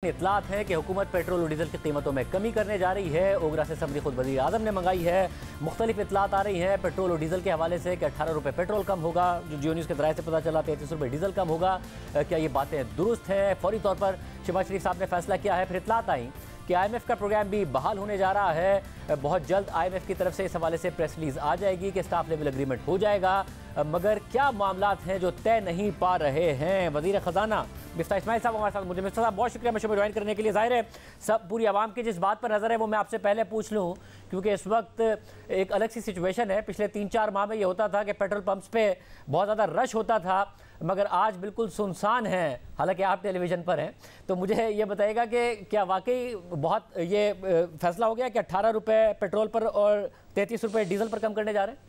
इतलात है कि हुकूमत पेट्रोल और डीजल की कीमतों में कमी करने जा रही है। ओगरा से समरी खुद वज़ीर आज़म ने मंगाई है। मुख्तलिफ इतलात आ रही हैं पेट्रोल और डीजल के हवाले से कि 18 रुपये पेट्रोल कम होगा, जो जियो न्यूज़ के ज़राए से पता चला 33 रुपये डीजल कम होगा। क्या ये बातें दुरुस्त हैं? फौरी तौर पर शहबाज शरीफ साहब ने फैसला किया है। फिर इतलात आई कि IMF का प्रोग्राम भी बहाल होने जा रहा है। बहुत जल्द IMF की तरफ से इस हवाले से प्रेस रिलीज आ जाएगी कि स्टाफ लेवल एग्रीमेंट हो जाएगा, मगर क्या मामलात हैं जो तय नहीं पा रहे हैं। वज़ीर ख़जाना मिफ्ताह इस्माइल साहब हमारे साथ। मुझे मिफ्ताह साहब बहुत शुक्रिया मुझे ज्वाइन करने के लिए। ज़ाहिर है सब पूरी आवाम की जिस बात पर नज़र है वो मैं आपसे पहले पूछ लूँ, क्योंकि इस वक्त एक अलग सी सिचुएशन है। पिछले 3-4 माह में ये होता था कि पेट्रोल पंप्स पे बहुत ज़्यादा रश होता था, मगर आज बिल्कुल सुनसान है। हालांकि आप टेलीविज़न पर हैं, तो मुझे ये बताइएगा कि क्या वाकई बहुत ये फैसला हो गया कि 18 रुपये पेट्रोल पर और 33 रुपये डीजल पर कम करने जा रहे हैं?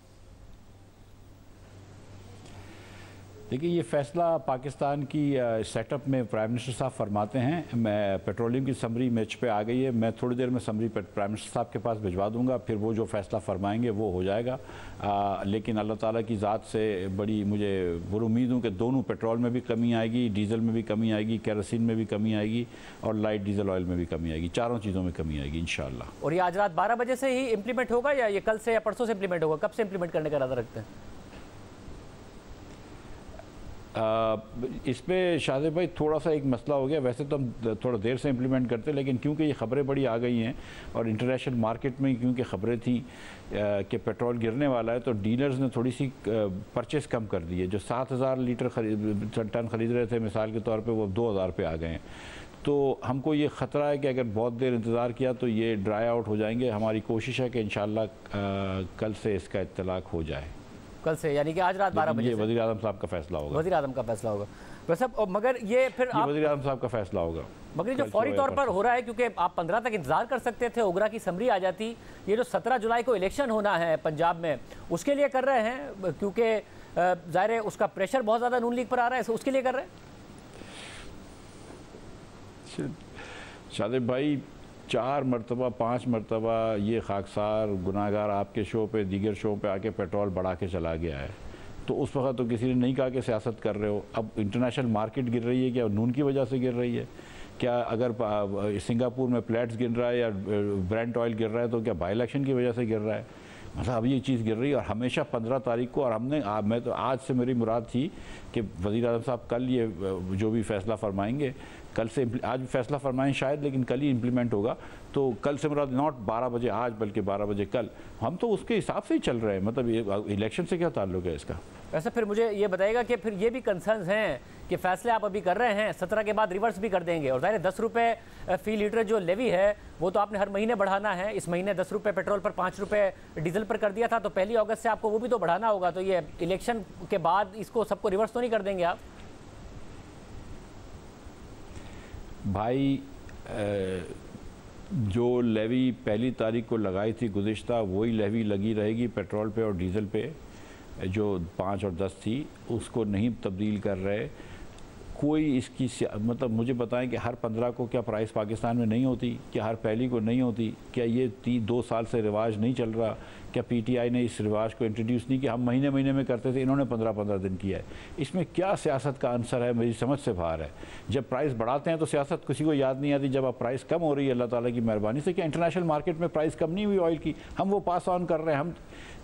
देखिए, ये फ़ैसला पाकिस्तान की सेटअप में प्राइम मिनिस्टर साहब फरमाते हैं। मैं पेट्रोलियम की समरी मेज पे आ गई है, मैं थोड़ी देर में समरी प्राइम मिनिस्टर साहब के पास भिजवा दूंगा, फिर वो जो फ़ैसला फरमाएंगे वो हो जाएगा। लेकिन अल्लाह ताला की ज़ात से बड़ी मुझे उम्मीद हूँ कि दोनों पेट्रोल में भी कमी आएगी, डीज़ल में भी कमी आएगी, केरोसिन में भी कमी आएगी और लाइट डीजल ऑयल में भी कमी आएगी। चारों चीज़ों में कमी आएगी इंशाअल्लाह। और ये आज रात 12 बजे से ही इम्प्लीमेंट होगा या ये कल से या परसों से इम्प्लीमेंट होगा? कब से इम्प्लीमेंट करने का इरादा रखते हैं? इस पर शाहिद भाई थोड़ा सा एक मसला हो गया। वैसे तो हम थोड़ा देर से इम्प्लीमेंट करते, लेकिन क्योंकि ये ख़बरें बड़ी आ गई हैं और इंटरनेशनल मार्केट में क्योंकि ख़बरें थी कि पेट्रोल गिरने वाला है, तो डीलर्स ने थोड़ी सी परचेस कम कर दी है। जो 7,000 लीटर टन ख़रीद रहे थे मिसाल के तौर पर, वो 2,000 पे आ गए हैं। तो हमको ये ख़तरा है कि अगर बहुत देर इंतज़ार किया तो ये ड्राई आउट हो जाएंगे। हमारी कोशिश है कि इंशाअल्लाह कल से इसका इत्तलाक हो जाए। कल से यानी कि आज रात 12 बजे वज़ीर आज़म साहब का फैसला होगा। वज़ीर आज़म का फैसला होगा वैसे, मगर ये फिर आप वज़ीर आज़म साहब का फैसला होगा। मगर जो फौरी तौर पर हो रहा है, क्योंकि आप 15 तक इंतजार कर सकते थे, ओगरा की समरी आ जाती। ये जो 17 जुलाई को इलेक्शन होना है पंजाब में, उसके लिए कर रहे हैं, क्योंकि ज़ाहिर है उसका प्रेशर बहुत ज़्यादा नून लीग पर आ रहा है, उसके लिए कर रहे हैं। शादिब भाई 4 मरतबा 5 मरतबा ये खाकसार गुनाहगार आपके शो पे, दीगर शो पे आके पेट्रोल बढ़ा के चला गया है। तो उस वक्त तो किसी ने नहीं कहा कि सियासत कर रहे हो। अब इंटरनेशनल मार्केट गिर रही है, क्या नून की वजह से गिर रही है? क्या अगर सिंगापुर में प्लेट्स गिर रहा है या ब्रेंट ऑयल गिर रहा है तो क्या बाई इलेक्शन की वजह से गिर रहा है? मतलब अब ये चीज़ गिर रही है। और हमेशा 15 तारीख को, और मैं तो आज से मेरी मुराद थी कि वज़ीर आज़म साहब कल ये जो भी फ़ैसला फरमाएंगे, कल से आज फैसला फरमाएं शायद, लेकिन कल ही इम्प्लीमेंट होगा। तो कल से मुराद नॉट 12 बजे आज, बल्कि 12 बजे कल। हम तो उसके हिसाब से ही चल रहे हैं। मतलब ये इलेक्शन से क्या ताल्लुक है इसका? वैसे फिर मुझे ये बताइएगा कि फिर ये भी कंसर्न्स हैं कि फैसले आप अभी कर रहे हैं, 17 के बाद रिवर्स भी कर देंगे। और ज़ाहिर 10 रुपये फ़ी लीटर जो लेवी है वो तो आपने हर महीने बढ़ाना है। इस महीने 10 रुपये पेट्रोल पर, 5 रुपये डीजल पर कर दिया था, तो 1 अगस्त से आपको वो भी तो बढ़ाना होगा। तो ये इलेक्शन के बाद इसको सबको रिवर्स तो नहीं कर देंगे आप? भाई जो लेवी पहली तारीख को लगाई थी गुज़िश्ता, वही लेवी लगी रहेगी पेट्रोल पे और डीज़ल पे। जो 5 और 10 थी उसको नहीं तब्दील कर रहे कोई। इसकी मतलब मुझे बताएं कि हर 15 को क्या प्राइस पाकिस्तान में नहीं होती? क्या हर पहली को नहीं होती? क्या ये 2 साल से रिवाज नहीं चल रहा? क्या PTI ने इस रिवाज को इंट्रोड्यूस नहीं किया? हम महीने महीने में करते थे, इन्होंने 15-15 दिन किया है। इसमें क्या सियासत का आंसर है? मेरी समझ से बाहर है। जब प्राइस बढ़ाते हैं तो सियासत किसी को याद नहीं आती। जब अब प्राइस कम हो रही है अल्लाह ताला की मेहरबानी से, क्या इंटरनेशनल मार्केट में प्राइस कम नहीं हुई ऑयल की? हम वो पास ऑन कर रहे हैं। हम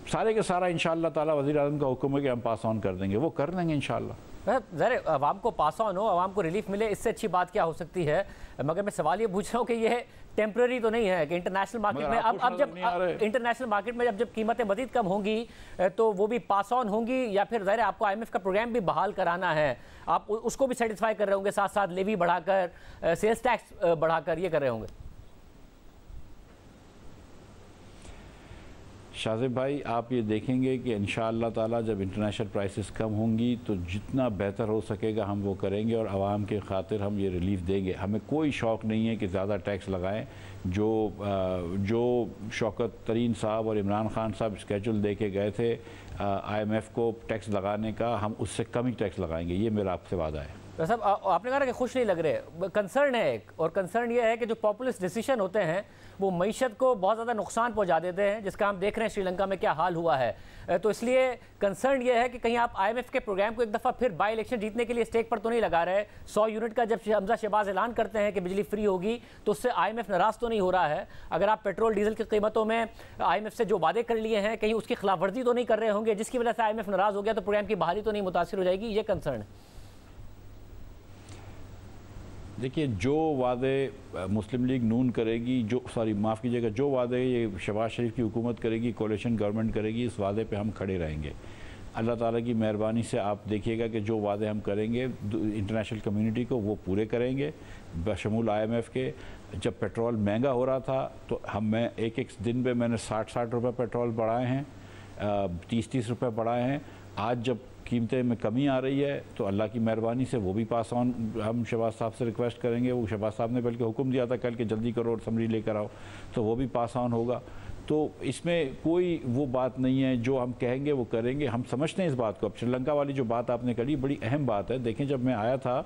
सारे के सारा इंशाअल्लाह ताला वज़ीर आज़म का हुक्म है कि हम पास ऑन कर देंगे, वो कर देंगे इंशाअल्लाह। ज़रा आवाम को पास ऑन हो, आवाम को रिलीफ मिले, इससे अच्छी बात क्या हो सकती है? मगर मैं सवाल ये पूछ रहा हूँ कि ये टेम्प्रेरी तो नहीं है कि इंटरनेशनल मार्केट में अब जब इंटरनेशनल मार्केट में जब कीमतें मज़ीद कम होंगी तो वो भी पास ऑन होंगी, या फिर ज़ाहिर आपको IMF का प्रोग्राम भी बहाल कराना है, आप उसको भी सेटिस्फाई कर रहे होंगे, साथ साथ लेवी बढ़ाकर, सेल्स टैक्स बढ़ाकर ये कर रहे होंगे? शाज़िब भाई, आप ये देखेंगे कि इंशाअल्लाह ताला जब इंटरनेशनल प्राइसेस कम होंगी तो जितना बेहतर हो सकेगा हम वो करेंगे और आवाम के खातिर हम ये रिलीफ देंगे। हमें कोई शौक़ नहीं है कि ज़्यादा टैक्स लगाएं। जो शौकत तरीन साहब और इमरान खान साहब स्केड्यूल दे के गए थे IMF को टैक्स लगाने का, हम उससे कम ही टैक्स लगाएंगे। ये मेरा आपसे वादा है। साहब आपने कहा ना कि खुश नहीं लग रहे, कंसर्न है एक, और कंसर्न ये है कि जो पॉपुलिस्ट डिसीजन होते हैं वो मईशत को बहुत ज़्यादा नुकसान पहुंचा देते हैं, जिसका हम देख रहे हैं श्रीलंका में क्या हाल हुआ है। तो इसलिए कंसर्न ये है कि कहीं आप IMF के प्रोग्राम को एक दफ़ा फिर बाई इलेक्शन जीतने के लिए स्टेक पर तो नहीं लगा रहे। 100 यूनिट का जब हमजा शहबाज ऐलान करते हैं कि बिजली फ्री होगी तो उससे IMF नाराज़ तो नहीं हो रहा है। अगर आप पेट्रोल डीजल की कीमतों में IMF से जो वादे कर लिए हैं कहीं उसकी खिलाफ वर्जी तो नहीं कर रहे होंगे, जिसकी वजह से IMF नाराज़ हो गया तो प्रोग्राम की बहाली तो नहीं मुतासिर हो जाएगी, ये कंसर्न है। देखिए, जो वादे मुस्लिम लीग नून करेगी, माफ़ कीजिएगा, जो वादे ये शहबाज शरीफ की हुकूमत करेगी, कोalition गवर्नमेंट करेगी, इस वादे पे हम खड़े रहेंगे। अल्लाह ताला की मेहरबानी से आप देखिएगा कि जो वादे हम करेंगे इंटरनेशनल कम्युनिटी को वो पूरे करेंगे, बशमूल IMF के। जब पेट्रोल महंगा हो रहा था तो मैं एक दिन पे मैंने 60 रुपये पेट्रोल बढ़ाए हैं, 30 रुपये बढ़ाए हैं। आज जब कीमतें में कमी आ रही है तो अल्लाह की मेहरबानी से वो भी पास ऑन हम शहबाज साहब से रिक्वेस्ट करेंगे। वो शहबाज साहब ने बल्कि हुक्म दिया था कल के जल्दी करो और समरी लेकर आओ, तो वो भी पास ऑन होगा। तो इसमें कोई वो बात नहीं है, जो हम कहेंगे वो करेंगे। हम समझते हैं इस बात को। अब श्रीलंका वाली जो बात आपने करी बड़ी अहम बात है। देखें, जब मैं आया था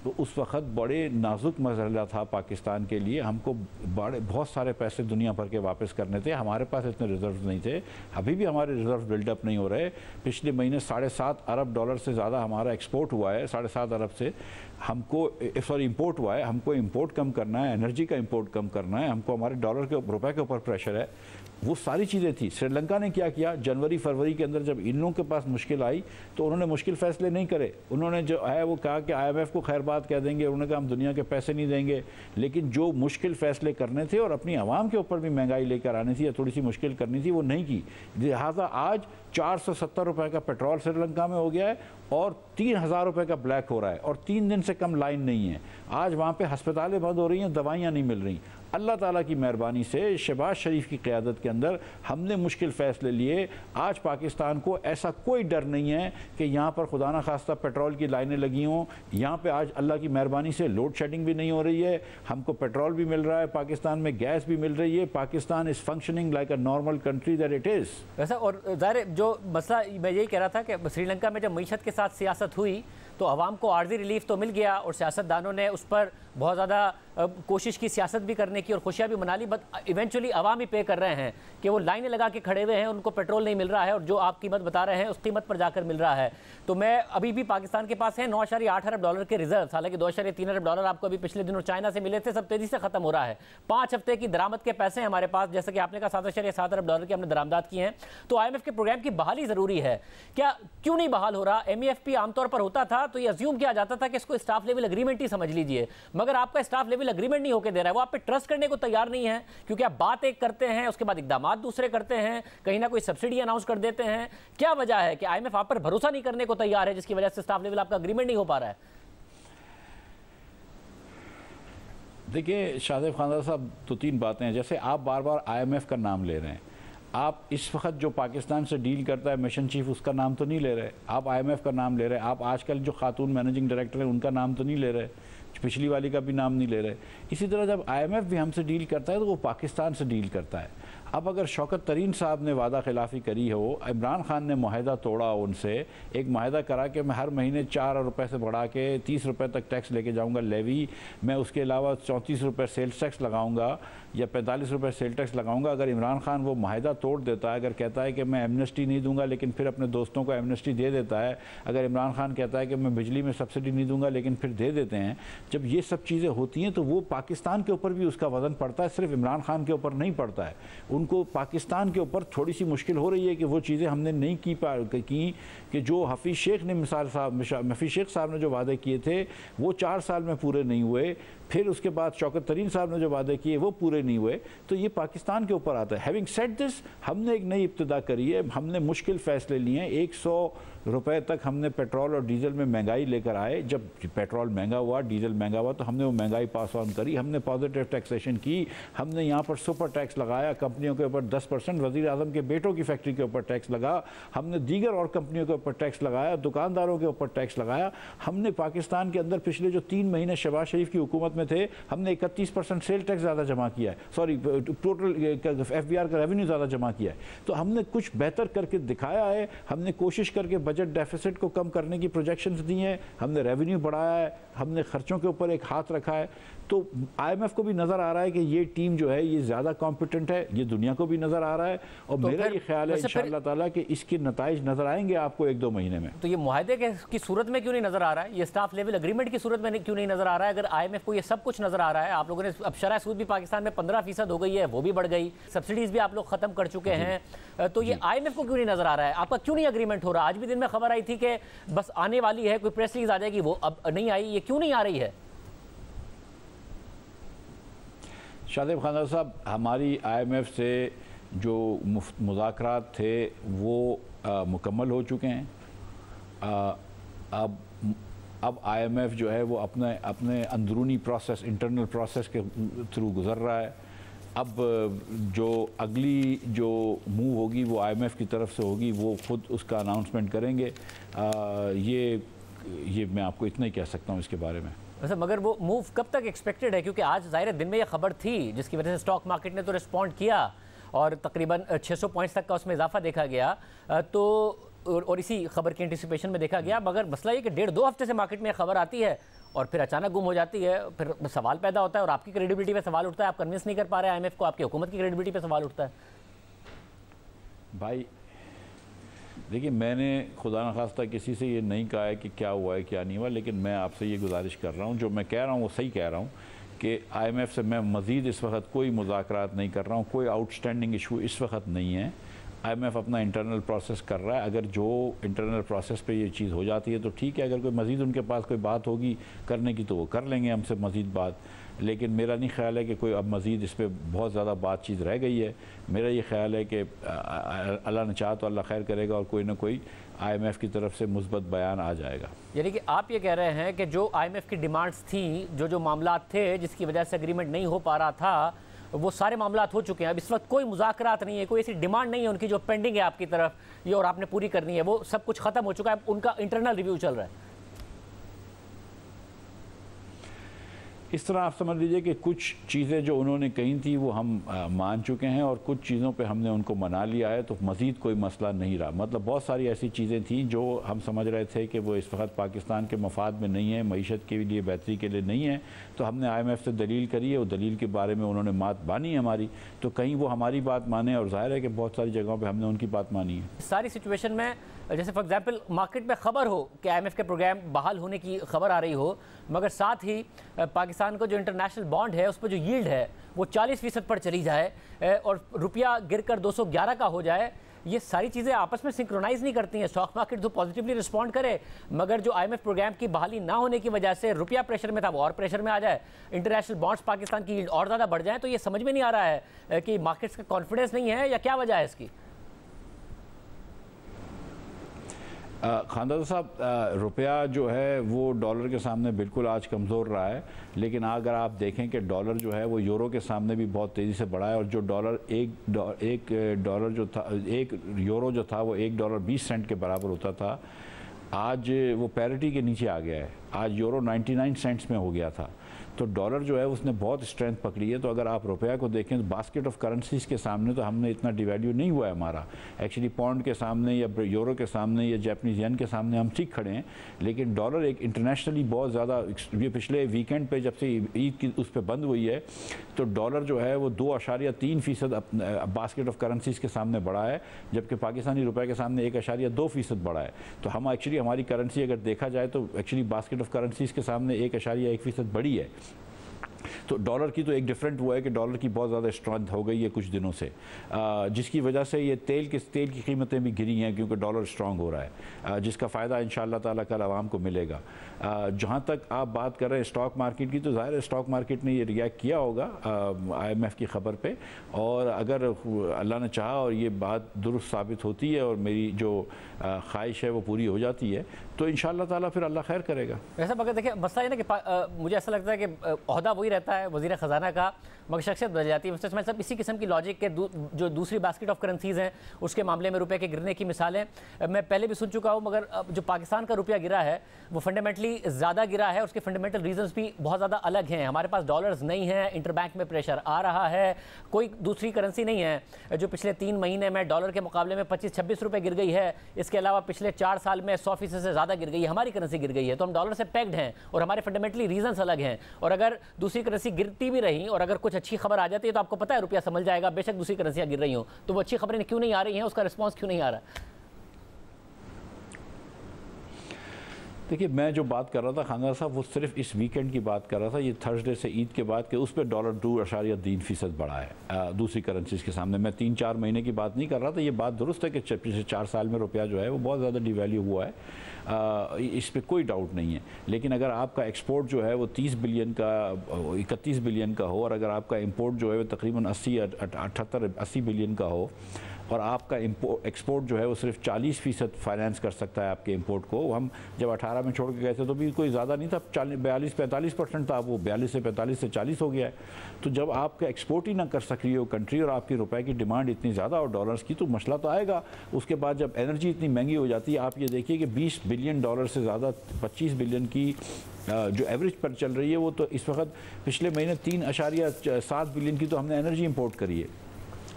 तो उस वक्त बड़े नाजुक मसला था पाकिस्तान के लिए। हमको बहुत सारे पैसे दुनिया भर के वापस करने थे, हमारे पास इतने रिजर्व नहीं थे। अभी भी हमारे रिजर्व बिल्डअप नहीं हो रहे। पिछले महीने $7.5 अरब से ज़्यादा हमारा एक्सपोर्ट हुआ है, 7.5 अरब से इंपोर्ट हुआ है। हमको इंपोर्ट कम करना है, एनर्जी का इंपोर्ट कम करना है, हमको हमारे डॉलर के रुपए के ऊपर प्रेशर है। वो सारी चीज़ें थी। श्रीलंका ने क्या किया, जनवरी फरवरी के अंदर जब इन लोगों के पास मुश्किल आई तो उन्होंने मुश्किल फैसले नहीं करे। उन्होंने जो है वो कहा कि IMF को खैर बात कह देंगे, उन्होंने कहा हम दुनिया के पैसे नहीं देंगे। लेकिन जो मुश्किल फैसले करने थे और अपनी आवाम के ऊपर भी महंगाई लेकर आनी थी या थोड़ी सी मुश्किल करनी थी, वो नहीं की। लिहाजा आज 470 रुपये का पेट्रोल श्रीलंका में हो गया है और 3000 रुपये का ब्लैक हो रहा है और 3 दिन से कम लाइन नहीं है। आज वहाँ पे अस्पतालें बंद हो रही हैं, दवाइयाँ नहीं मिल रही। अल्लाह ताला की मेहरबानी से शहबाज शरीफ की क़यादत के अंदर हमने मुश्किल फ़ैसले लिए। आज पाकिस्तान को ऐसा कोई डर नहीं है कि यहाँ पर खुदा न खास्ता पेट्रोल की लाइनें लगी हों। यहाँ पे आज अल्लाह की मेहरबानी से लोड शेडिंग भी नहीं हो रही है, हमको पेट्रोल भी मिल रहा है, पाकिस्तान में गैस भी मिल रही है। Pakistan is functioning like a normal country that it is. वैसा और ज़ाहिर जो मसला मैं यही कह रहा था कि श्रीलंका में जब मईशत के साथ सियासत हुई तो आवाम को आर्जी रिलीफ तो मिल गया और सियासतदानों ने उस पर बहुत ज़्यादा कोशिश की सियासत भी करने की और खुशियाँ भी मना ली, बट इवेंचुअली आवाम ही पे कर रहे हैं कि वो लाइनें लगा के खड़े हुए हैं, उनको पेट्रोल नहीं मिल रहा है और जो आप कीमत बता रहे हैं उस कीमत पर जाकर मिल रहा है। तो मैं अभी भी पाकिस्तान के पास है $9.8 अरब के रिजर्व, हालांकि $2.3 अरब आपको अभी पिछले दिनों चाइना से मिले थे, सब तेज़ी से खत्म हो रहा है। 5 हफ्ते की दरामद के पैसे हमारे पास, जैसे कि आपने कहा $7.7 अरब की हमने दरामदात की हैं। तो IMF के प्रोग्राम की बहाली ज़रूरी है, क्या क्यों नहीं बहाल हो रहा? MEFP आमतौर पर होता था तो ये अज्यूम किया जाता था कि इसको स्टाफ लेवल एग्रीमेंट ही समझ लीजिए, मगर आपका स्टाफ लेवल एग्रीमेंट नहीं होकर दे रहा है, वो आप पे ट्रस्ट करने को तैयार नहीं है, क्योंकि आप बात एक करते हैं उसके बाद इकदाम दूसरे करते हैं, कहीं ना कोई सब्सिडी अनाउंस कर देते हैं। क्या वजह है कि IMF आप पर भरोसा नहीं करने को तैयार है, जिसकी वजह से स्टाफ लेवल आपका एग्रीमेंट नहीं हो पा रहा है? देखिए शाहजेब खानदार साहब, 2-3 बातें हैं। जैसे आप बार बार IMF का नाम ले रहे हैं, आप इस वक्त जो पाकिस्तान से डील करता है मिशन चीफ, उसका नाम तो नहीं ले रहे। आप IMF का नाम ले रहे हैं। आप आजकल जो खातून मैनेजिंग डायरेक्टर हैं उनका नाम तो नहीं ले रहे, पिछली वाली का भी नाम नहीं ले रहे। इसी तरह जब IMF भी हमसे डील करता है तो वो पाकिस्तान से डील करता है। अब अगर शौकत तरीन साहब ने वादा खिलाफ़ी करी हो, इमरान खान ने माहिदा तोड़ा, उनसे एक माहिदा करा कि मैं हर महीने 4 रुपये से बढ़ा के 30 रुपये तक टैक्स लेके जाऊंगा लेवी, मैं उसके अलावा 34 रुपये सेल्स टैक्स लगाऊंगा या 45 रुपये सेल टैक्स लगाऊंगा। अगर इमरान खान वो माहिदा तोड़ देता है, अगर कहता है कि मैं एमनेस्टी नहीं दूंगा लेकिन फिर अपने दोस्तों को एमनेस्टी दे देता है, अगर इमरान खान कहता है कि मैं बिजली में सब्सिडी नहीं दूंगा लेकिन फिर दे देते हैं, जब ये सब चीज़ें होती हैं तो वो पाकिस्तान के ऊपर भी उसका वज़न पड़ता है, सिर्फ इमरान खान के ऊपर नहीं पड़ता है। उनको पाकिस्तान के ऊपर थोड़ी सी मुश्किल हो रही है कि वो चीज़ें हमने नहीं की कि जो हफीज़ शेख ने हफीज़ शेख साहब ने जो वादे किए थे वो 4 साल में पूरे नहीं हुए, फिर उसके बाद शौकत तरीन साहब ने जो वादे किए वो पूरे नहीं हुए, तो ये पाकिस्तान के ऊपर आता है। हैविंग सेड दिस, हमने एक नई इब्तिदा करी है, हमने मुश्किल फ़ैसले लिए हैं। 100 रुपए तक हमने पेट्रोल और डीजल में महंगाई लेकर आए। जब पेट्रोल महंगा हुआ, डीजल महंगा हुआ, तो हमने वो महंगाई पास ऑन करी, हमने पॉजिटिव टैक्सेशन की, हमने यहाँ पर सुपर टैक्स लगाया, कंपनियों के ऊपर 10%, वज़ीर आज़म के बेटों की फैक्ट्री के ऊपर टैक्स लगा, हमने दीगर और कंपनियों के ऊपर टैक्स लगाया, दुकानदारों के ऊपर टैक्स लगाया। हमने पाकिस्तान के अंदर पिछले जो 3 महीने शहबाज शरीफ की हुकूमत में में थे, हमने 31% सेल टैक्स ज़्यादा जमा किया है, सॉरी टोटल FBR का रेवेन्यू ज़्यादा जमा किया है। तो हमने कुछ बेहतर करके दिखाया है, हमने कोशिश करके बजट डेफिसिट को कम करने की प्रोजेक्शंस दी हैं, हमने रेवेन्यू बढ़ाया है, हमने खर्चों के ऊपर एक हाथ रखा है। तो IMF को भी नज़र आ रहा है कि ये टीम जो है ये ज़्यादा कॉम्पिटेंट है, ये दुनिया को भी नज़र आ रहा है, और तो मेरा ये ख्याल है इंशाअल्लाह ताला कि इसके नताइज नज़र आएंगे आपको 1-2 महीने में। तो ये मुआहदे की सूरत में क्यों नहीं नज़र आ रहा है, ये स्टाफ लेवल एग्रीमेंट की सूरत में क्यों नहीं नज़र आ रहा है? अगर IMF को ये सब कुछ नज़र आ रहा है, आप लोगों ने अब शरह सूद भी पाकिस्तान में 15% हो गई है, वो भी बढ़ गई, सब्सिडीज़ भी आप लोग ख़त्म कर चुके हैं, तो ये IMF को क्यों नहीं नज़र आ रहा है? आपका क्यों नहीं एग्रीमेंट हो रहा? आज भी दिन में खबर आई थी कि बस आने वाली है, कोई प्रेस रिलीज आ जाएगी, वो अब नहीं आई, ये क्यों नहीं आ रही है? शादेब खान साहब, हमारी IMF से जो मुज़ाकरात थे वो मुकम्मल हो चुके हैं। अब IMF जो है वो अपने अंदरूनी प्रोसेस, इंटरनल प्रोसेस के थ्रू गुज़र रहा है। अब जो अगली जो मूव होगी वो IMF की तरफ से होगी, वो खुद उसका अनाउंसमेंट करेंगे। ये मैं आपको इतना ही कह सकता हूँ इसके बारे में। वैसे मगर वो मूव कब तक एक्सपेक्टेड है? क्योंकि आज ज़ाहिर दिन में ये खबर थी जिसकी वजह से स्टॉक मार्केट ने तो रिस्पॉन्ड किया और तकरीबन 600 पॉइंट्स तक का उसमें इजाफा देखा गया, तो और इसी खबर के एंटिसिपेशन में देखा गया। मगर मसला ये कि 1.5-2 हफ्ते से मार्केट में खबर आती है और फिर अचानक गुम हो जाती है, फिर सवाल पैदा होता है और आपकी क्रेडिबिलिटी पे सवाल उठता है। आप कन्विंस नहीं कर पा रहे हैं IMF को, आपकी हुकूमत की क्रेडिबिलिटी पे सवाल उठता है। भाई देखिए, मैंने खुदा न खास्ता किसी से ये नहीं कहा है कि क्या हुआ है क्या नहीं हुआ, लेकिन मैं आपसे ये गुजारिश कर रहा हूँ, जो मैं कह रहा हूँ वो सही कह रहा हूँ कि IMF से मैं मज़ीद इस वक्त कोई मुज़ाकरात नहीं कर रहा हूँ, कोई आउटस्टैंडिंग इशू इस वक्त नहीं है। IMF अपना इंटरनल प्रोसेस कर रहा है। अगर जो इंटरनल प्रोसेस पे ये चीज़ हो जाती है तो ठीक है, अगर कोई मज़ीद उनके पास कोई बात होगी करने की तो वो कर लेंगे हमसे मज़ीद बात, लेकिन मेरा नहीं ख्याल है कि कोई अब मज़ीद इस पर बहुत ज़्यादा बातचीत रह गई है। मेरा ये ख्याल है कि अल्लाह ने चाहा तो अल्लाह खैर करेगा और कोई ना कोई IMF की तरफ से मुस्बत बयान आ जाएगा। यानी कि आप ये कह रहे हैं कि जो IMF की डिमांड्स थी, जो मामलात थे जिसकी वजह से एग्रीमेंट नहीं हो पा रहा था, वो सारे मामलात हो चुके हैं। अब इस वक्त कोई मुज़ाकरात नहीं है, कोई ऐसी डिमांड नहीं है उनकी जो पेंडिंग है आपकी तरफ ये और आपने पूरी करनी है, वो सब कुछ ख़त्म हो चुका है, उनका इंटरनल रिव्यू चल रहा है। इस तरह आप समझ लीजिए कि कुछ चीज़ें जो उन्होंने कही थी वो हम मान चुके हैं और कुछ चीज़ों पे हमने उनको मना लिया है, तो मज़ीद कोई मसला नहीं रहा। मतलब बहुत सारी ऐसी चीज़ें थी जो हम समझ रहे थे कि वो इस वक्त पाकिस्तान के मफाद में नहीं है, मईशत के लिए बेहतरी के लिए नहीं है, तो हमने IMF से दलील करी है, वो दलील के बारे में उन्होंने बात मानी हमारी, तो कहीं वो हमारी बात माने, और जाहिर है कि बहुत सारी जगहों पर हमने उनकी बात मानी है। सारी सिचुएशन में जैसे फॉर एग्जांपल मार्केट में खबर हो कि IMF के प्रोग्राम बहाल होने की खबर आ रही हो, मगर साथ ही पाकिस्तान को जो इंटरनेशनल बॉन्ड है उस पर जो यील्ड है वो 40% पर चली जाए और रुपया गिरकर 211 का हो जाए, ये सारी चीज़ें आपस में सिंक्रोनाइज नहीं करती हैं। स्टॉक मार्केट तो पॉजिटिवली रिस्पॉन्ड करे, मगर जो IMF प्रोग्राम की बहाली ना होने की वजह से रुपया प्रेशर में था वो और प्रेशर में आ जाए, इंटरनेशनल बॉन्ड्स पाकिस्तान की यील्ड और ज़्यादा बढ़ जाए, तो ये समझ में नहीं आ रहा है कि मार्केट्स का कॉन्फिडेंस नहीं है या क्या वजह है इसकी? खानदादा साहब, रुपया जो है वो डॉलर के सामने बिल्कुल आज कमज़ोर रहा है, लेकिन अगर आप देखें कि डॉलर जो है वो यूरो के सामने भी बहुत तेज़ी से बढ़ा है, और जो डॉलर एक डॉलर जो था, एक यूरो जो था वो $1.20 के बराबर होता था, आज वो पैरिटी के नीचे आ गया है। आज यूरो 99 सेंट्स में हो गया था, तो डॉलर जो है उसने बहुत स्ट्रेंथ पकड़ी है। तो अगर आप रुपया को देखें तो बास्केट ऑफ करेंसीज के सामने तो हमने इतना डिवैल्यू नहीं हुआ है हमारा, एक्चुअली पाउंड के सामने या यूरो के सामने या जापानीज येन के सामने हम ठीक खड़े हैं, लेकिन डॉलर एक इंटरनेशनली बहुत ज़्यादा, ये पिछले वीकेंड पे जब से ईद की उस पर बंद हुई है तो डॉलर जो है वो 2.3% बास्केट ऑफ करेंसीज के सामने बढ़ा है, जबकि पाकिस्तानी रुपये के सामने 1.2% बढ़ा है। तो हम एक्चुअली हमारी करेंसी अगर देखा जाए तो एक्चुअली बास्केट ऑफ करेंसीज के सामने 1.1% बढ़ी है। तो डॉलर की तो एक डिफरेंट हुआ है कि डॉलर की बहुत ज़्यादा स्ट्रेंथ हो गई है कुछ दिनों से, जिसकी वजह से ये तेल की क़ीमतें भी गिरी हैं क्योंकि डॉलर स्ट्रांग हो रहा है, जिसका फ़ायदा इंशाअल्लाह ताला कल आवाम को मिलेगा। जहाँ तक आप बात कर रहे हैं स्टॉक मार्केट की, तो ज़ाहिर है स्टॉक मार्केट ने ये रिएक्ट किया होगा IMF की ख़बर पे, और अगर अल्लाह ने चाहा और ये बात दुरुस्त साबित होती है और मेरी जो ख्वाहिश है वो पूरी हो जाती है, तो इंशाअल्लाह ताला फिर अल्लाह खैर करेगा। वैसे मगर देखिए मसला ये ना कि मुझे ऐसा लगता है कि ओहदा वही रहता है वज़ीर ख़जाना का, मगर शख्सियत बदल जाती है। मिस्टर इस्माइल साहब, इसी किस्म की लॉजिक के जो दूसरी बास्केट ऑफ करेंसीज़ हैं उसके मामले में रुपये के गिरने की मिसालें मैं पहले भी सुन चुका हूँ, मगर जो पाकिस्तान का रुपया गिरा है वो फंडामेंटली ज़्यादा गिरा है। उसके फंडामेंटल रीजंस भी बहुत ज़्यादा अलग हैं। हमारे पास डॉलर्स नहीं हैं, इंटरबैंक में प्रेशर आ रहा है, कोई दूसरी करेंसी नहीं है जो पिछले 3 महीने में डॉलर के मुकाबले में 25-26 रुपये गिर गई है। इसके अलावा पिछले 4 साल में 100% से ज़्यादा गिर गई है, हमारी करेंसी गिर गई है। तो हम डॉलर से पैक्ड हैं और हमारे फंडामेंटली रीजंस अलग हैं। और अगर दूसरी करेंसी गिरती भी रही और अगर कुछ अच्छी खबर आ जाती है तो आपको पता है रुपया संभल जाएगा, बेशक दूसरी करेंसियाँ गिर रही हो। तो वो अच्छी खबरें क्यों नहीं आ रही हैं, उसका रिस्पॉन्स क्यों नहीं आ रहा? देखिए, मैं जो बात कर रहा था खानदार साहब, वो सिर्फ इस वीकेंड की बात कर रहा था, ये थर्सडे से ईद के बाद के उस पर डॉलर 2.3% बढ़ा है दूसरी करेंसीज के सामने। मैं 3-4 महीने की बात नहीं कर रहा था। ये बात दुरुस्त है कि पिछले 4 साल में रुपया जो है वो बहुत ज़्यादा डिवैल्यू हुआ है, इस पर कोई डाउट नहीं है। लेकिन अगर आपका एक्सपोर्ट जो है वो 30 बिलियन का 31 बिलियन का हो और अगर आपका इम्पोर्ट जो है वो तकरीबन 80 बिलियन का हो और आपका एक्सपोर्ट जो है वो सिर्फ 40% फाइनेंस कर सकता है आपके इंपोर्ट को। हम जब 18 में छोड़ के गए थे तो भी कोई ज़्यादा नहीं था, 42-45% था, वो 42 से 45 से 40 हो गया है। तो जब आपका एक्सपोर्ट ही ना कर सक रही हो कंट्री और आपकी रुपए की डिमांड इतनी ज़्यादा और डॉलर्स की, तो मसला तो आएगा। उसके बाद जब एनर्जी इतनी महंगी हो जाती है, आप ये देखिए कि 20 बिलियन डॉलर से ज़्यादा 25 बिलियन की जो एवरेज पर चल रही है, वो तो इस वक्त पिछले महीने 3.7 बिलियन की तो हमने एनर्जी इंपोर्ट करी है।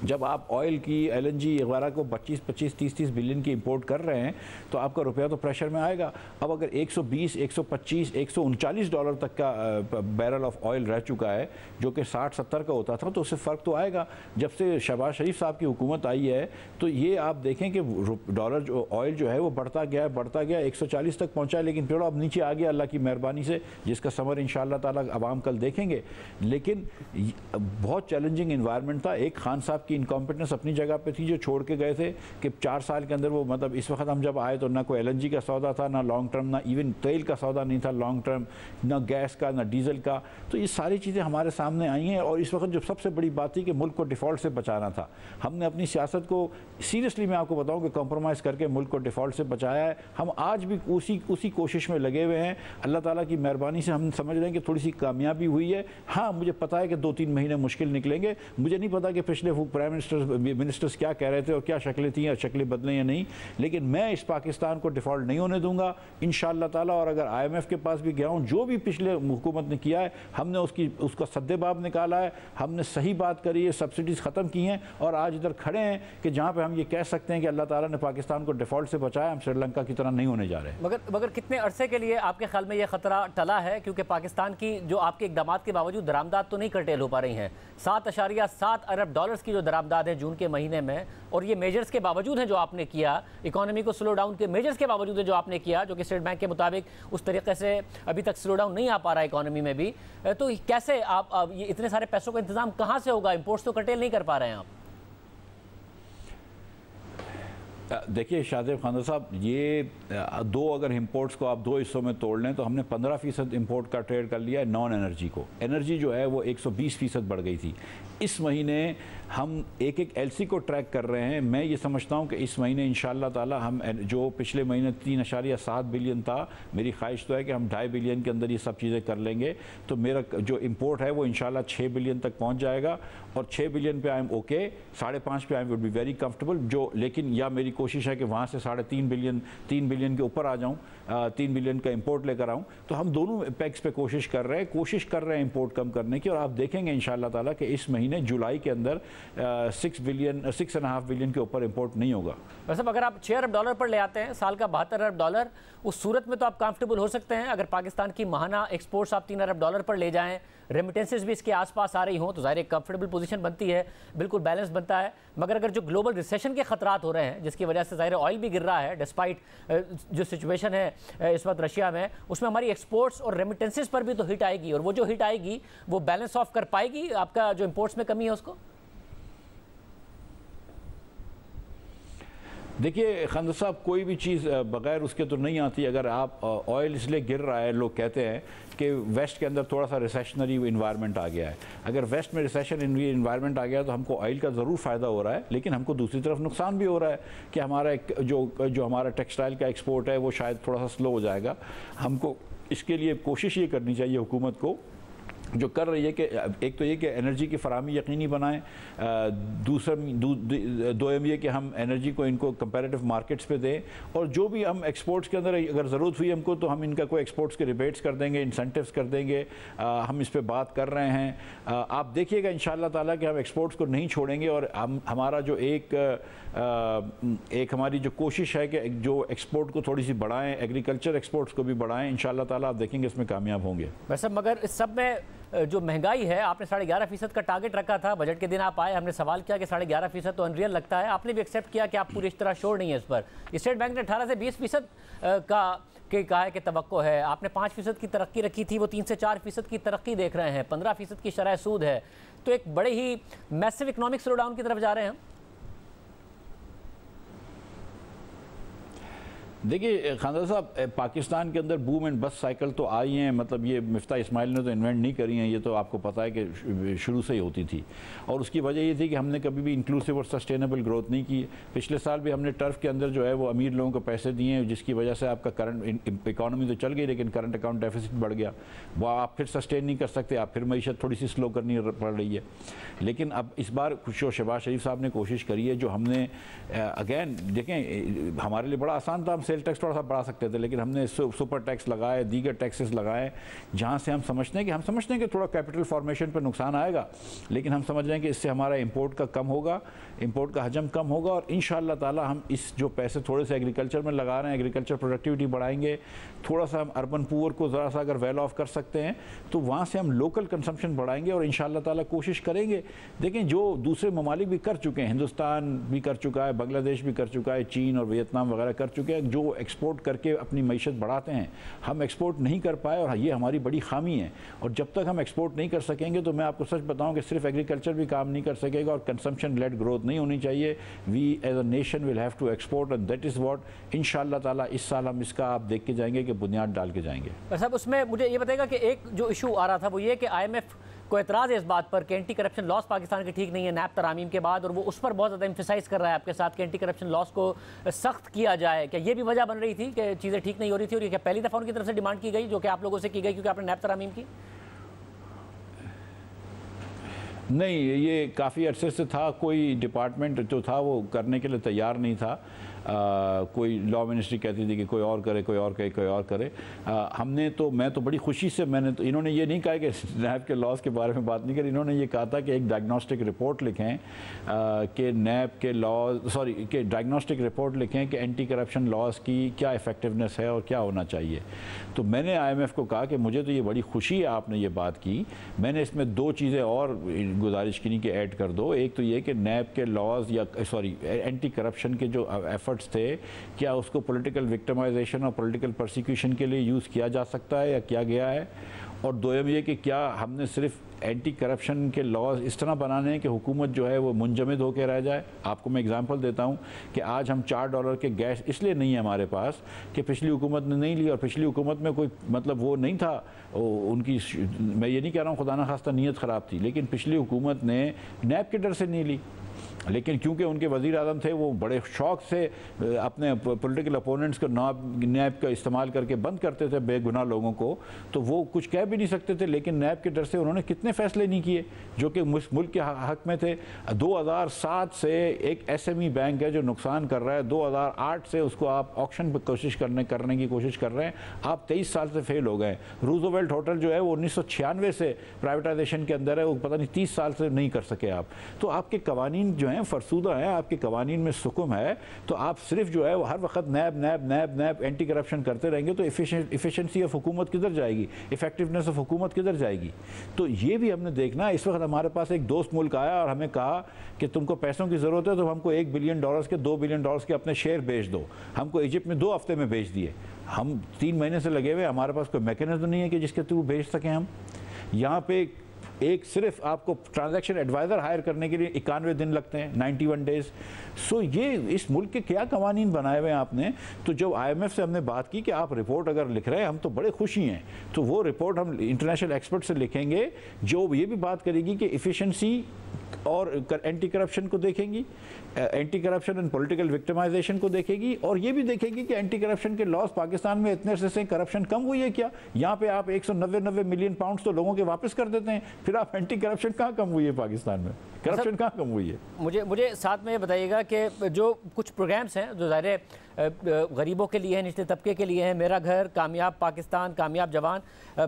जब आप ऑयल की, LNG वगैरह को 25-25, 30-30 बिलियन की इंपोर्ट कर रहे हैं तो आपका रुपया तो प्रेशर में आएगा। अब अगर 120, 125, 139 डॉलर तक का बैरल ऑफ ऑयल रह चुका है जो कि 60-70 का होता था, तो उससे फ़र्क तो आएगा। जब से शहबाज शरीफ साहब की हुकूमत आई है तो ये आप देखें कि डॉलर जो ऑयल जो है वो बढ़ता गया 140 तक पहुँचा है, लेकिन फिर अब नीचे आ गया अल्लाह की मेहरबानी से, जिसका समर इंशाअल्लाह ताला अवाम कल देखेंगे। लेकिन बहुत चैलेंजिंग इन्वायरमेंट था। एक खान साहब की इनकॉम्पिटेंस अपनी जगह पे थी जो छोड़ के गए थे कि 4 साल के अंदर वो, मतलब इस वक्त हम जब आए तो ना कोई LNG का सौदा था, ना लॉन्ग टर्म, ना इवन तेल का सौदा नहीं था लॉन्ग टर्म, ना गैस का, ना डीजल का। तो ये सारी चीज़ें हमारे सामने आई हैं और इस वक्त जो सबसे बड़ी बात थी कि मुल्क को डिफ़ॉल्ट से बचाना था। हमने अपनी सियासत को सीरियसली, मैं आपको बताऊँ कि कॉम्प्रोमाइज़ करके मुल्क को डिफ़ॉल्ट से बचाया है। हम आज भी उसी कोशिश में लगे हुए हैं। अल्लाह ताला की मेहरबानी से हम समझ रहे हैं कि थोड़ी सी कामयाबी हुई है। हाँ, मुझे पता है कि 2-3 महीने मुश्किल निकलेंगे। मुझे नहीं पता कि पिछले प्राइम मिनिस्टर्स क्या कह रहे थे और क्या शक्लें थी या शक्लें बदलें या नहीं, लेकिन मैं इस पाकिस्तान को डिफ़ॉल्ट नहीं होने दूंगा इंशाअल्लाह ताला। और अगर IMF के पास भी गया हूँ, जो भी पिछले हुकूमत ने किया है हमने उसका सद्देबाब निकाला है, हमने सही बात करी है, सब्सिडीज़ ख़त्म की हैं और आज इधर खड़े हैं कि जहाँ पर हम ये कह सकते हैं कि अल्लाह ताला ने पाकिस्तान को डिफ़ॉल्ट से बचाया, हम श्रीलंका की तरह नहीं होने जा रहे। मगर कितने अरसे के लिए आपके ख्याल में ये खतरा टला है? क्योंकि पाकिस्तान की जो आपके इकदाम के बावजूद दरामदाद तो नहीं कर्टेल हो पा रही हैं। 7.7 अरब डॉलर्स की जो दरामदाद है जून के महीने में, और ये मेजर्स के बावजूद है जो आपने किया, इकोनॉमी को स्लो डाउन के मेजर्स के बावजूद है जो आपने किया, जो कि स्टेट बैंक के मुताबिक उस तरीके से अभी तक स्लो डाउन नहीं आ पा रहा इकोनॉमी में भी। तो कैसे आप ये इतने सारे पैसों का इंतजाम कहाँ से होगा? इंपोर्ट्स तो कर्टेल नहीं कर पा रहे हैं आप। देखिए शाहजेब खान साहब, ये अगर इंपोर्ट्स को आप 2 हिस्सों में तोड़ लें तो हमने 15% इंपोर्ट का ट्रेड कर लिया है नॉन एनर्जी को। एनर्जी जो है वो 120% बढ़ गई थी। इस महीने हम एक LC को ट्रैक कर रहे हैं। मैं ये समझता हूँ कि इस महीने इंशाअल्लाह ताला हम, जो पिछले महीने 3.7 बिलियन था, मेरी ख्वाहिश तो है कि हम 2.5 बिलियन के अंदर ये सब चीज़ें कर लेंगे। तो मेरा जो इंपोर्ट है वो इंशाअल्लाह 6 बिलियन तक पहुँच जाएगा और 6 बिलियन पे आई एम ओके, 5.5 पे I would be very comfortable. जो लेकिन या मेरी कोशिश है कि वहाँ से 3.5 बिलियन, 3 बिलियन के ऊपर आ जाऊँ, 3 बिलियन का इंपोर्ट लेकर आऊँ। तो हम दोनों पैक्स पे कोशिश कर रहे हैं इंपोर्ट कम करने की। और आप देखेंगे इंशाअल्लाह ताला कि इस महीने जुलाई के अंदर 6.5 बिलियन के ऊपर इंपोर्ट नहीं होगा। वैसे अगर आप 6 अरब डॉलर पर ले आते हैं साल का 72 अरब डॉलर, उस सूरत में तो आप कंफर्टेबल हो सकते हैं। अगर पाकिस्तान की माहाना एक्सपोर्ट्स आप 3 अरब डॉलर पर ले जाएं, रेमिटेंसेस भी इसके आसपास आ रही हों, तो ज़ाहिर एक कंफर्टेबल पोजीशन बनती है, बिल्कुल बैलेंस बनता है। मगर अगर जो ग्लोबल रिसेशन के खतरात हो रहे हैं, जिसकी वजह से ज़ाहिर ऑयल भी गिर रहा है डिस्पाइट जो सिचुएशन है इस वक्त रशिया में, उसमें हमारी एक्सपोर्ट्स और रेमिटेंसेस पर भी तो हिट आएगी, और वो जो हिट आएगी वो बैलेंस ऑफ कर पाएगी आपका जो इंपोर्ट्स में कमी है उसको। देखिए खान साहब, कोई भी चीज़ बगैर उसके तो नहीं आती। अगर आप ऑयल इसलिए गिर रहा है, लोग कहते हैं कि वेस्ट के अंदर थोड़ा सा रिसेशनरी इन्वायरमेंट आ गया है। अगर वेस्ट में रिसेशन इन्वायरमेंट आ गया तो हमको ऑयल का ज़रूर फ़ायदा हो रहा है, लेकिन हमको दूसरी तरफ नुकसान भी हो रहा है कि हमारा जो हमारा टेक्सटाइल का एक्सपोर्ट है वो शायद थोड़ा सा स्लो हो जाएगा। हमको इसके लिए कोशिश ये करनी चाहिए हुकूमत को, जो कर रही है, कि एक तो ये कि एनर्जी की फराहमी यकीनी बनाएं, दोम ये कि हम एनर्जी को इनको कंपैरेटिव मार्केट्स पे दें, और जो भी हम एक्सपोर्ट्स के अंदर अगर ज़रूरत हुई हमको तो हम इनका कोई एक्सपोर्ट्स के रिबेट्स कर देंगे, इंसेंटिव्स कर देंगे। हम इस पे बात कर रहे हैं। आप देखिएगा इंशाअल्लाह ताला कि हम एक्सपोर्ट्स को नहीं छोड़ेंगे, और हमारा जो एक हमारी जो कोशिश है कि जो एक्सपोर्ट को थोड़ी सी बढ़ाएं, एग्रीकल्चर एक्सपोर्ट्स को भी बढ़ाएं, इंशाअल्लाह ताला आप देखेंगे इसमें कामयाब होंगे। वैसे मगर इस सब में जो महंगाई है, आपने 11.5% का टारगेट रखा था, बजट के दिन आप आए, हमने सवाल किया कि 11.5% तो अनरियल लगता है, आपने भी एक्सेप्ट किया कि आप पूरी इस तरह श्योर नहीं है इस पर। स्टेट बैंक ने 18 से 20% कहा है कि तवक्को है, आपने 5% की तरक्की रखी थी, वो 3 से 4% की तरक्की देख रहे हैं, 15% की शरह सूद है, तो एक बड़े ही मैसिव इकोनॉमिक स्लो डाउन की तरफ जा रहे हैं हम। देखिए खानदार साहब, पाकिस्तान के अंदर बूम एंड बस साइकिल तो आई हैं, मतलब ये मिफ्ता इस्माइल ने तो इन्वेंट नहीं करी हैं, ये तो आपको पता है कि शुरू से ही होती थी। और उसकी वजह ये थी कि हमने कभी भी इंक्लूसिव और सस्टेनेबल ग्रोथ नहीं की। पिछले साल भी हमने टर्फ के अंदर जो है वो अमीर लोगों को पैसे दिए, जिसकी वजह से आपका करंट इकॉनमी तो चल गई, लेकिन करंट अकाउंट डेफिसिट बढ़ गया। वो आप फिर सस्टेन नहीं कर सकते, आप फिर मईशत थोड़ी सी स्लो करनी पड़ रही है। लेकिन अब इस बार जो शहबाज शरीफ साहब ने कोशिश करी है, जो हमने अगेन देखें, हमारे लिए बड़ा आसान था, हम सेल टैक्स थोड़ा सा बढ़ा सकते थे, लेकिन हमने सुपर टैक्स लगाए, दीगर टैक्सेस लगाए, जहाँ से हम समझते हैं कि थोड़ा कैपिटल फॉर्मेशन पर नुकसान आएगा, लेकिन हम समझ रहे हैं कि इससे हमारा इंपोर्ट का कम होगा, इंपोर्ट का हजम कम होगा, और इंशाअल्लाह ताला हम इस जो पैसे थोड़े से एग्रीकल्चर में लगा रहे हैं, एग्रीकल्चर प्रोडक्टिविटी बढ़ाएंगे, थोड़ा सा हम अर्बन पुअर को ज़रा सा अगर वेल ऑफ कर सकते हैं तो वहाँ से हम लोकल कंजम्पशन बढ़ाएंगे, और इंशाअल्लाह ताला कोशिश करेंगे। देखें, जो दूसरे ममालिक भी कर चुके हैं, हिंदुस्तान भी कर चुका है, बांग्लादेश भी कर चुका है, चीन और वियतनाम वगैरह कर चुके हैं, जो एक्सपोर्ट करके अपनी मईशत बढ़ाते हैं। हम एक्सपोर्ट नहीं कर पाए, और ये हमारी बड़ी खामी है। और जब तक हम एक्सपोर्ट नहीं कर सकेंगे तो मैं आपको सच बताऊं कि सिर्फ एग्रीकल्चर भी काम नहीं कर सकेगा, और कंजम्पशन लेड ग्रोथ नहीं होनी चाहिए। We as a nation will have to export, and that is what इंशाअल्लाह ताला इस साल हम इसका आप देख के जाएंगे कि बुनियाद डाल के जाएंगे। साहब, उसमें मुझे ये बताएगा कि एक जो इशू आ रहा था वो ये कि IMF को एतराज़ है इस बात पर कि एंटी करप्शन लॉस पाकिस्तान के ठीक नहीं है नैब तरामीम के बाद, और वो उस पर बहुत ज़्यादा एम्फेसाइज कर रहा है आपके साथ कि एंटी करप्शन लॉस को सख्त किया जाए। क्या ये भी वजह बन रही थी कि चीज़ें ठीक नहीं हो रही थी, और ये क्या पहली दफ़ा उनकी तरफ से डिमांड की गई जो कि आप लोगों से की गई क्योंकि आपने नैब तरामीम की? नहीं, ये काफ़ी अरसे से था, कोई डिपार्टमेंट जो था वो करने के लिए तैयार नहीं था। कोई लॉ मिनिस्ट्री कहती थी कि कोई और करे, कोई और करे, कोई और करे। मैं तो बड़ी खुशी से इन्होंने ये नहीं कहा कि नैब के लॉस के बारे में बात नहीं करी, इन्होंने ये कहा था कि एक डायग्नोस्टिक रिपोर्ट लिखें कि नैब के डायग्नोस्टिक रिपोर्ट लिखें कि एंटी करप्शन लॉस की क्या इफ़ेक्टिवनेस है और क्या होना चाहिए। तो मैंने IMF को कहा कि मुझे तो ये बड़ी खुशी है आपने ये बात की, मैंने इसमें 2 चीज़ें और गुजारिश की कि ऐड कर दो। एक तो ये कि नैब के लॉज या एंटी करप्शन के जो एफर्ट्स थे, क्या उसको पॉलिटिकल विक्टिमाइजेशन और पॉलिटिकल प्रोसिक्यूशन के लिए यूज़ किया जा सकता है या किया गया है, और दोयम ये कि क्या हमने सिर्फ एंटी करप्शन के लॉज इस तरह बनाने हैं कि हुकूमत जो है वो मुंजमद होकर रह जाए। आपको मैं एग्जांपल देता हूँ कि आज हम $4 के गैस इसलिए नहीं है हमारे पास कि पिछली हुकूमत ने नहीं ली, और पिछली हुकूमत में कोई मतलब वो नहीं था उनकी, मैं ये नहीं कह रहा हूँ खुदा न खास्ता नीयत ख़राब थी, लेकिन पिछली हुकूमत ने नैब के डर से नहीं ली। लेकिन क्योंकि उनके वज़ीर आज़म थे, वो बड़े शौक़ से अपने पॉलिटिकल अपोनेंट्स को नैब का इस्तेमाल करके बंद करते थे बेगुनाह लोगों को, तो वो कुछ कह भी नहीं सकते थे। लेकिन नैब के डर से उन्होंने कितने फ़ैसले नहीं किए जो कि मुल्क के हक़ में थे। 2007 से एक SME बैंक है जो नुकसान कर रहा है, 2008 से उसको आप ऑक्शन पर करने की कोशिश कर रहे हैं, आप 23 साल से फेल हो गए। रूजवेल्ट होटल जो है वो 1996 से प्राइवेटाइजेशन के अंदर है, वो पता नहीं 30 साल से नहीं कर सके आप। तो आपके कवानीन जो हैं फरसूदा है, आपके कवानीन में सुकुम है, तो आप सिर्फ जो है वो हर वक्त नैब एंटी करप्शन करते रहेंगे तो इफिशिएंसी ऑफ हुकूमत किधर जाएगी, इफेक्टिवनेस ऑफ हुकूमत किधर जाएगी। तो ये भी हमने देखना। इस वक्त हमारे पास एक दोस्त मुल्क आया और हमें कहा कि तुमको पैसों की ज़रूरत है तो हमको $1 बिलियन के $2 बिलियन के अपने शेयर बेच दो। हमको इजिप्ट में 2 हफ्ते में बेच दिए। हम 3 महीने से लगे हुए, हमारे पास कोई मैकेनिज्म नहीं है कि जिसके थ्रू बेच सकें हम। यहाँ पे एक सिर्फ आपको ट्रांजैक्शन एडवाइज़र हायर करने के लिए 91 दिन लगते हैं, 91 डेज। सो ये इस मुल्क के क्या कवानीन बनाए हुए हैं आपने। तो जब IMF से हमने बात की कि आप रिपोर्ट अगर लिख रहे हैं हम तो बड़े खुशी हैं, तो वो रिपोर्ट हम इंटरनेशनल एक्सपर्ट से लिखेंगे जो ये भी बात करेगी कि इफ़िशेंसी और एंटी करप्शन को देखेंगी, anti corruption and political victimisation को देखेगी, और ये भी देखेगी कि एंटी करप्शन के लॉस पाकिस्तान में इतने अरसे से करप्शन कम हुई है क्या। यहाँ पे आप 190 मिलियन पाउंड्स तो लोगों के वापस कर देते हैं, फिर आप एंटी करप्शन कहाँ कम हुई है पाकिस्तान में, करप्शन कहाँ कम हुई है। मुझे साथ में बताइएगा कि जो कुछ प्रोग्राम्स हैं जो ज़ाहिर गरीबों के लिए हैं, निचले तबके के लिए हैं, मेरा घर, कामयाब पाकिस्तान, कामयाब जवान,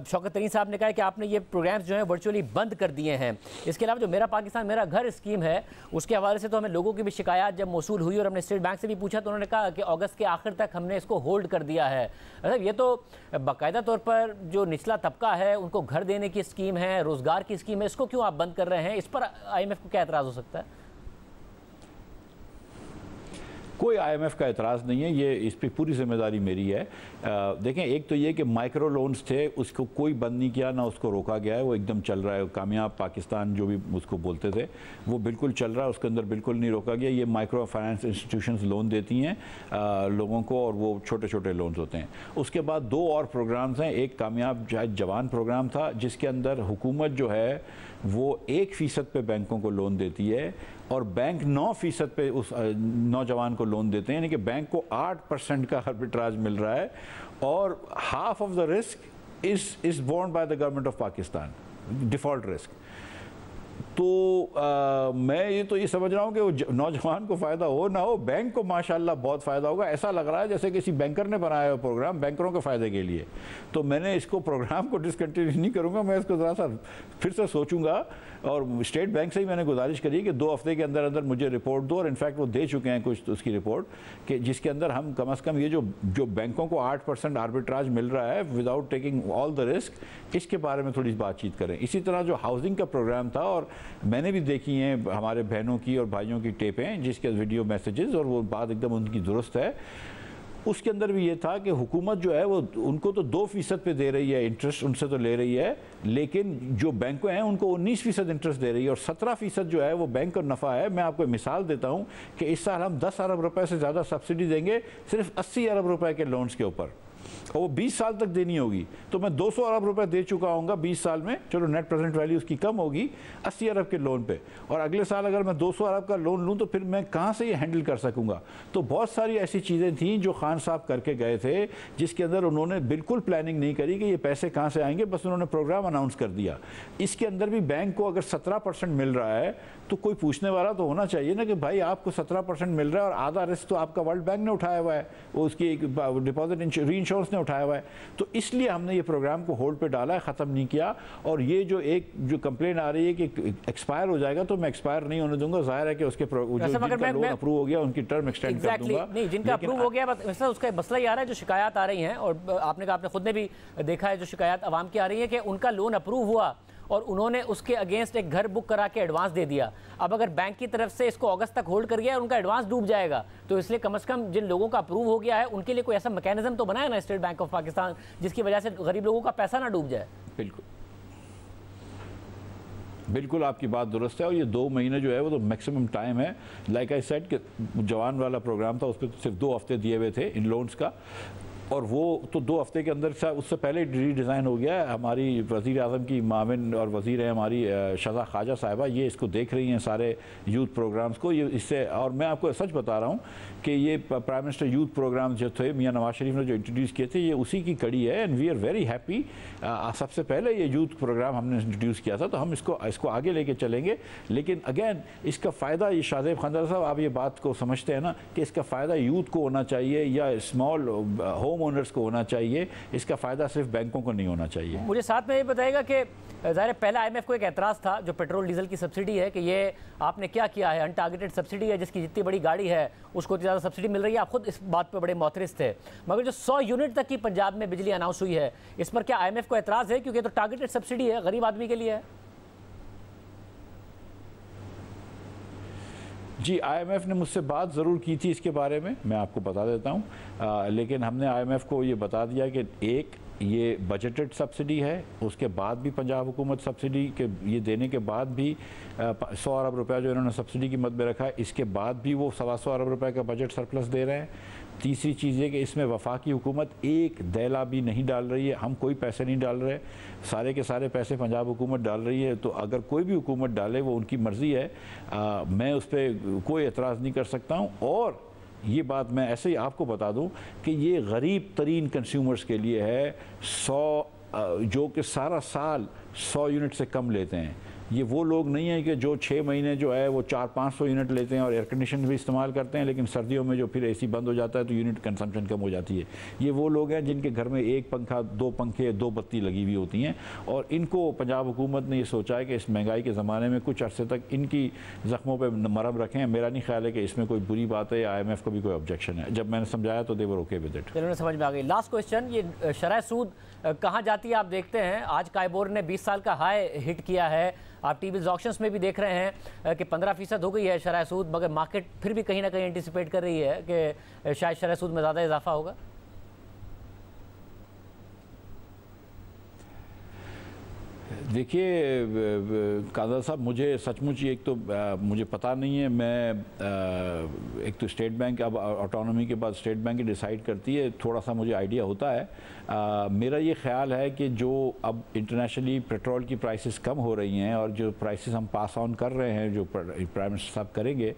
शौकत तरीन साहब ने कहा कि आपने ये प्रोग्राम्स जो हैं वर्चुअली बंद कर दिए हैं। इसके अलावा जो मेरा पाकिस्तान मेरा घर स्कीम है उसके हवाले से तो हमें लोगों की भी शिकायत जब मौसूल हुई और हमने स्टेट बैंक से भी पूछा तो उन्होंने कहा कि अगस्त के आखिर तक हमने इसको होल्ड कर दिया है। मतलब ये तो बाकायदा तौर पर जो निचला तबका है उनको घर देने की स्कीम है, रोज़गार की स्कीम है, इसको क्यों आप बंद कर रहे हैं? इस पर IMF को क्या एतराज़ हो सकता है? कोई IMF का एतराज़ नहीं है, ये इस पर पूरी जिम्मेदारी मेरी है। देखें, एक तो ये कि माइक्रो लोन्स थे उसको कोई बंद नहीं किया, ना उसको रोका गया है, वो एकदम चल रहा है। कामयाब पाकिस्तान जो भी उसको बोलते थे वो बिल्कुल चल रहा है, उसके अंदर बिल्कुल नहीं रोका गया। ये माइक्रो फाइनेंस इंस्टीट्यूशंस लोन देती हैं लोगों को, और वो छोटे छोटे लोन्स होते हैं। उसके बाद दो और प्रोग्राम्स हैं, एक कामयाब जवान प्रोग्राम था जिसके अंदर हुकूमत जो है वो 1% पे बैंकों को लोन देती है और बैंक 9% पे उस नौजवान को लोन देते हैं, यानी कि बैंक को 8% का आर्बिट्राज मिल रहा है, और half of the risk is borne by the government of Pakistan, default risk. तो मैं ये समझ रहा हूँ कि वो नौजवान को फ़ायदा हो ना हो, बैंक को माशाल्लाह बहुत फ़ायदा होगा। ऐसा लग रहा है जैसे किसी बैंकर ने बनाया हुआ प्रोग्राम बैंकरों के फ़ायदे के लिए। तो मैंने इसको प्रोग्राम को डिसकंटिन्यू नहीं करूँगा, मैं इसको ज़रा सा फिर से सोचूंगा, और स्टेट बैंक से ही मैंने गुजारिश करी कि 2 हफ्ते के अंदर अंदर मुझे रिपोर्ट दो, और इनफैक्ट वो दे चुके हैं कुछ उसकी रिपोर्ट, कि जिसके अंदर हम कम अज़ कम ये जो बैंकों को 8% आर्बिट्राज मिल रहा है without taking all the risk, इसके बारे में थोड़ी बातचीत करें। इसी तरह जो हाउसिंग का प्रोग्राम था, और मैंने भी देखी हैं हमारे बहनों की और भाइयों की टेपें जिसके वीडियो मैसेजेस, और वो बात एकदम उनकी दुरुस्त है। उसके अंदर भी ये था कि हुकूमत जो है वो उनको तो 2% पे दे रही है इंटरेस्ट, उनसे तो ले रही है, लेकिन जो बैंकें हैं उनको 19% इंटरेस्ट दे रही है, और 17% जो है वो बैंक का नफ़ा है। मैं आपको मिसाल देता हूँ कि इस साल हम 10 अरब रुपए से ज़्यादा सब्सिडी देंगे सिर्फ 80 अरब रुपए के लोन्स के ऊपर, और वो 20 साल तक देनी होगी। तो मैं 200 अरब रुपए दे चुका हूँगा 20 साल में, चलो नेट प्रेजेंट वैल्यू उसकी कम होगी 80 अरब के लोन पे, और अगले साल अगर मैं 200 अरब का लोन लूँ तो फिर मैं कहाँ से ये हैंडल कर सकूँगा। तो बहुत सारी ऐसी चीज़ें थीं जो खान साहब करके गए थे, जिसके अंदर उन्होंने बिल्कुल प्लानिंग नहीं करी कि ये पैसे कहाँ से आएंगे, बस उन्होंने प्रोग्राम अनाउंस कर दिया। इसके अंदर भी बैंक को अगर 17% मिल रहा है तो कोई पूछने वाला तो होना चाहिए ना कि भाई आपको 17% मिल रहा है, और आधा रिस्क तो आपका वर्ल्ड बैंक ने उठाया हुआ है, वो उसकी डिपॉजिट री इंश्योरेंस ने उठाया हुआ है। तो इसलिए हमने ये प्रोग्राम को होल्ड पे डाला है, ख़त्म नहीं किया। और ये जो कंप्लेन आ रही है कि एक्सपायर हो जाएगा, तो मैं एक्सपायर नहीं होने दूंगा। जाहिर है कि उसके जिनका लोन अप्रूव हो गया उनकी टर्म एक्सटेंड कर दूंगा। नहीं, जिनका अप्रूव हो गया बस उसका मसला ये आ रहा है, जो शिकायत आ रही हैं, और आपने कहा आपने खुद ने भी देखा है, जो शिकायत आवाम की आ रही है कि उनका लोन अप्रूव हुआ और उन्होंने उसके अगेंस्ट एक घर बुक करा के एडवांस दे दिया। अब अगर बैंक की तरफ से इसको अगस्त तक होल्ड कर गया और उनका एडवांस डूब जाएगा, तो इसलिए कम से कम जिन लोगों का अप्रूव हो गया है उनके लिए कोई ऐसा मैकेनिज्म तो बनाया ना स्टेट बैंक ऑफ पाकिस्तान, जिसकी वजह से गरीब लोगों का पैसा ना डूब जाए। बिल्कुल आपकी बात दुरुस्त है, और ये 2 महीने जो है वो तो मैक्सिमम टाइम है। लाइक आई सेड कि जवान वाला प्रोग्राम था, उस पर सिर्फ 2 हफ्ते दिए हुए थे इन लोन्स का, और वो तो 2 हफ्ते के अंदर उससे पहले रीडिज़ाइन हो गया है। हमारी वज़ीर आज़म की माविन और वज़ीर है हमारी शज़ा ख्वाजा साहिबा, ये इसको देख रही हैं सारे यूथ प्रोग्राम्स को। ये इससे, और मैं आपको सच बता रहा हूँ कि ये प्राइम मिनिस्टर यूथ प्रोग्राम जो थे मियां नवाज शरीफ ने जो इंट्रोड्यूस किए थे, ये उसी की कड़ी है, and we are very happy. सबसे पहले ये यूथ प्रोग्राम हमने इंट्रोड्यूस किया था, तो हम इसको आगे लेके चलेंगे। लेकिन अगेन इसका फ़ायदा, ये शाहजेब खानदार साहब आप ये बात को समझते हैं ना कि इसका फ़ायदा यूथ को होना चाहिए या स्मॉल होम ओनर्स को होना चाहिए, इसका फ़ायदा सिर्फ बैंकों को नहीं होना चाहिए। मुझे साथ में ये बताएगा कि ज़ाहिर पहला IMF को एक एतराज़ था जो पेट्रोल डीजल की सब्सिडी है कि ये आपने क्या किया है, अनटारगेटेड सब्सिडी है, जिसकी जितनी बड़ी गाड़ी है उसको उतनी ज़्यादा सब्सिडी मिल रही है। आप खुद इस बात पर बड़े मोतरज़ थे, मगर जो 100 यूनिट तक की पंजाब में बिजली अनाउंस हुई है, इस पर क्या IMF को एतराज़ है? क्योंकि तो टारगेटेड सब्सिडी है, गरीब आदमी के लिए है। जी, IMF ने मुझसे बात ज़रूर की थी इसके बारे में, मैं आपको बता देता हूँ। लेकिन हमने IMF को ये बता दिया कि एक ये बजटेड सब्सिडी है, उसके बाद भी पंजाब हुकूमत सब्सिडी के ये देने के बाद भी 100 अरब रुपया जो इन्होंने सब्सिडी की मद में रखा है, इसके बाद भी वो 125 अरब रुपए का बजट सरप्लस दे रहे हैं। तीसरी चीज़ ये कि इसमें वफाकी हुकूमत एक दैला भी नहीं डाल रही है, हम कोई पैसे नहीं डाल रहे, सारे के सारे पैसे पंजाब हुकूमत डाल रही है। तो अगर कोई भी हुकूमत डाले वो उनकी मर्ज़ी है, मैं उस पर कोई एतराज़ नहीं कर सकता हूँ। और ये बात मैं ऐसे ही आपको बता दूं कि ये गरीब तरीन कंज्यूमर्स के लिए है, 100 जो कि सारा साल 100 यूनिट से कम लेते हैं। ये वो लोग नहीं हैं कि जो 6 महीने जो है वो 400-500 यूनिट लेते हैं और एयर कंडीशन भी इस्तेमाल करते हैं, लेकिन सर्दियों में जो फिर एसी बंद हो जाता है तो यूनिट कंजम्पशन कम हो जाती है। ये वो लोग हैं जिनके घर में एक पंखा, 2 पंखे, 2 बत्ती लगी हुई होती हैं, और इनको पंजाब हुकूमत ने ये सोचा है कि इस महंगाई के ज़माने में कुछ अरसे तक इनकी ज़ख्मों पर मरहम रखें। मेरा नहीं ख्याल है कि इसमें कोई बुरी बात है या IMF को भी कोई ऑब्जेक्शन है। जब मैंने समझाया तो दे वर ओके विद इट। चलो समझ में आ गई। लास्ट क्वेश्चन, ये शरह सूद कहाँ जाती है आप देखते हैं? आज काइबोर ने 20 साल का हाई हिट किया है, आप टी-बिल्स ऑक्शंस में भी देख रहे हैं कि 15% हो गई है शरह सूद, मगर मार्केट फिर भी कहीं ना कहीं एंटिसिपेट कर रही है कि शायद शरह सूद में ज़्यादा इजाफा होगा। देखिए कादर साहब, मुझे सचमुच एक तो मुझे पता नहीं है। मैं एक तो स्टेट बैंक अब ऑटोनॉमी के बाद स्टेट बैंक ही डिसाइड करती है, थोड़ा सा मुझे आइडिया होता है। मेरा ये ख्याल है कि जो अब इंटरनेशनली पेट्रोल की प्राइसेस कम हो रही हैं और जो प्राइसेस हम पास ऑन कर रहे हैं, जो प्राइम मिनिस्टर साहब करेंगे,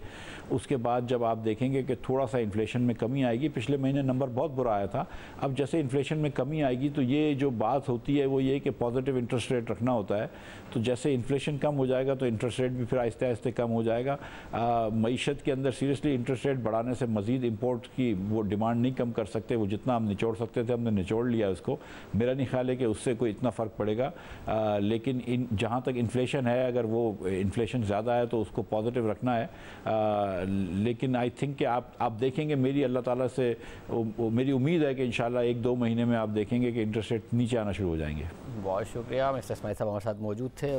उसके बाद जब आप देखेंगे कि थोड़ा सा इन्फ्लेशन में कमी आएगी। पिछले महीने नंबर बहुत बुरा आया था, अब जैसे इन्फ्लेशन में कमी आएगी तो ये जो बात होती है वो ये कि पॉजिटिव इंटरेस्ट रेट रखना होता है। तो जैसे इन्फ्लेशन कम हो जाएगा तो इंटरेस्ट रेट भी फिर आहिस्ते आहिस्ते कम हो जाएगा। मईशत के अंदर सीरियसली इंटरेस्ट रेट बढ़ाने से मज़ीद इंपोर्ट की वो डिमांड नहीं कम कर सकते, वो जितना हम निचोड़ सकते थे हमने निचोड़ लिया उसको। मेरा नहीं ख्याल है कि उससे कोई इतना फ़र्क पड़ेगा। लेकिन जहाँ तक इन्फ्लेशन है, अगर वो इन्फ्लेशन ज़्यादा है तो उसको पॉजिटिव रखना है। लेकिन आई थिंक कि आप देखेंगे, मेरी अल्लाह ताला से मेरी उम्मीद है कि इंशाल्लाह 1-2 महीने में आप देखेंगे कि इंटरेस्ट रेट नीचे आना शुरू हो जाएंगे। बहुत शुक्रिया, मिस्टर इस्माइल साहब हमारे साथ मौजूद थे।